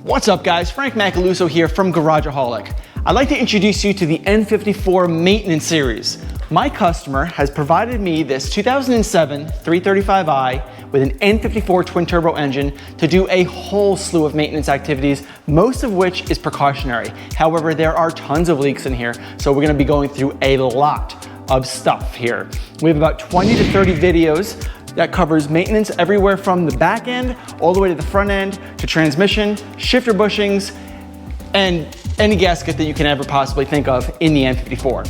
What's up guys, Frank Macaluso here from Garageaholic. I'd like to introduce you to the N54 maintenance series. My customer has provided me this 2007 335i with an N54 twin turbo engine to do a whole slew of maintenance activities, most of which is precautionary. However, there are tons of leaks in here, so we're gonna be going through a lot of stuff here. We have about 20 to 30 videos that covers maintenance everywhere from the back end all the way to the front end, to transmission, shifter bushings, and any gasket that you can ever possibly think of in the N54.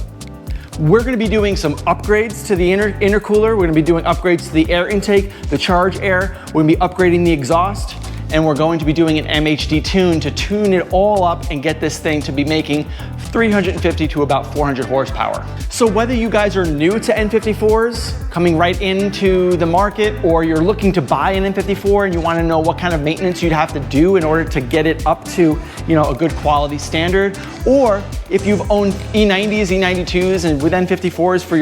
We're gonna be doing some upgrades to the intercooler. We're gonna be doing upgrades to the air intake, the charge air. We're gonna be upgrading the exhaust, and we're going to be doing an MHD tune to tune it all up and get this thing to be making 350 to about 400 horsepower. So whether you guys are new to N54s, coming right into the market, or you're looking to buy an N54 and you want to know what kind of maintenance you'd have to do in order to get it up to, a good quality standard, or if you've owned E90s, E92s, and with N54s for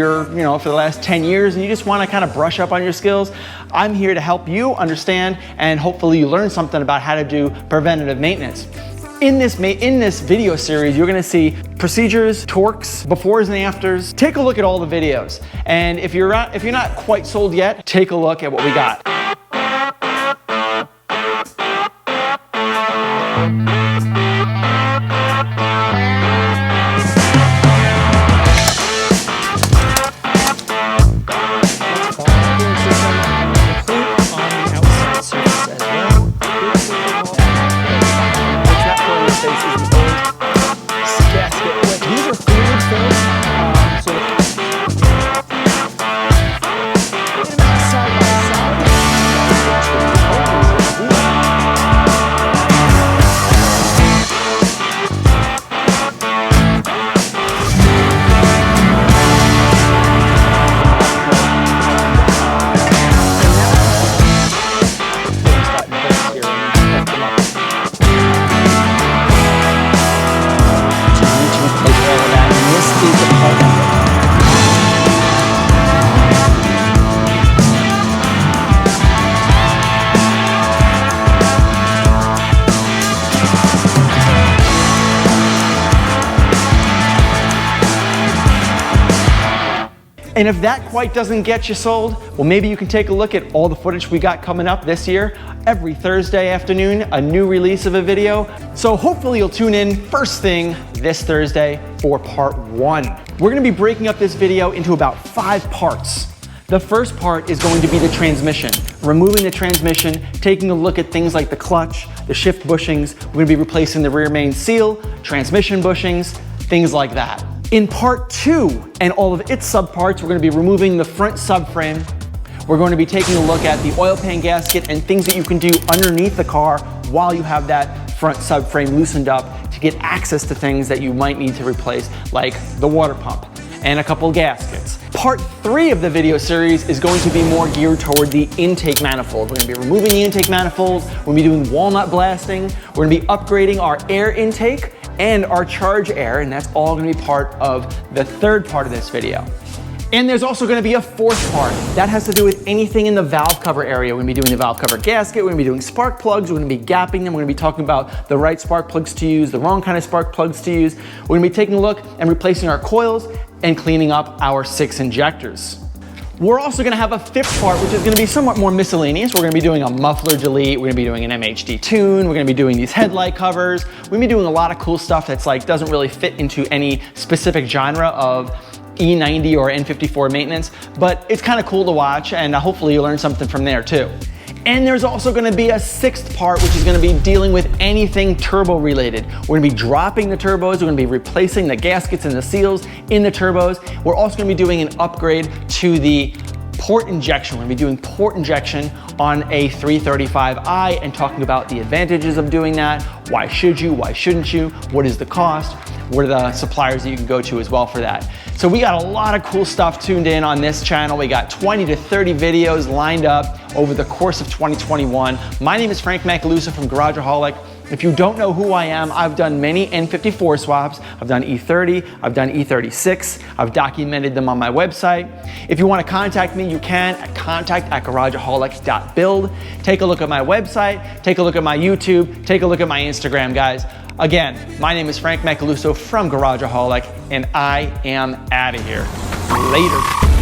for the last 10 years and you just want to kind of brush up on your skills, I'm here to help you understand and hopefully you learn something about how to do preventative maintenance. In this video series, you're gonna see procedures, torques, befores and afters. Take a look at all the videos. And if you're not quite sold yet, take a look at what we got. And if that quite doesn't get you sold, well, maybe you can take a look at all the footage we got coming up this year. Every Thursday afternoon, a new release of a video. So hopefully you'll tune in first thing this Thursday for part 1. We're gonna be breaking up this video into about 5 parts. The first part is going to be the transmission, removing the transmission, taking a look at things like the clutch, the shift bushings. We're gonna be replacing the rear main seal, transmission bushings, things like that. In part 2 and all of its subparts, we're going to be removing the front subframe. We're going to be taking a look at the oil pan gasket and things that you can do underneath the car while you have that front subframe loosened up to get access to things that you might need to replace, like the water pump and a couple gaskets. Part 3 of the video series is going to be more geared toward the intake manifold. We're going to be removing the intake manifolds. We're going to be doing walnut blasting. We're going to be upgrading our air intake and our charge air, and that's all gonna be part of the third part of this video. And there's also gonna be a 4th part. That has to do with anything in the valve cover area. We're gonna be doing the valve cover gasket, we're gonna be doing spark plugs, we're gonna be gapping them, we're gonna be talking about the right spark plugs to use, the wrong kind of spark plugs to use. We're gonna be taking a look and replacing our coils and cleaning up our 6 injectors. We're also gonna have a 5th part, which is gonna be somewhat more miscellaneous. We're gonna be doing a muffler delete, we're gonna be doing an MHD tune, we're gonna be doing these headlight covers. We're gonna be doing a lot of cool stuff that's doesn't really fit into any specific genre of E90 or N54 maintenance, but it's kind of cool to watch, and hopefully you learn something from there too. And there's also gonna be a 6th part, which is gonna be dealing with anything turbo related. We're gonna be dropping the turbos, we're gonna be replacing the gaskets and the seals in the turbos. We're also gonna be doing an upgrade to the port injection. We're gonna be doing port injection on a 335i and talking about the advantages of doing that. Why should you, why shouldn't you? What is the cost? What are the suppliers that you can go to as well for that? So we got a lot of cool stuff tuned in on this channel. We got 20 to 30 videos lined up over the course of 2021. My name is Frank Macaluso from Garageaholic. If you don't know who I am, I've done many N54 swaps. I've done E30, I've done E36. I've documented them on my website. If you want to contact me, you can at contact@garageaholic.net. build. Take a look at my website, take a look at my YouTube, take a look at my Instagram, guys. Again, my name is Frank Macaluso from Garageaholic, and I am out of here. Later.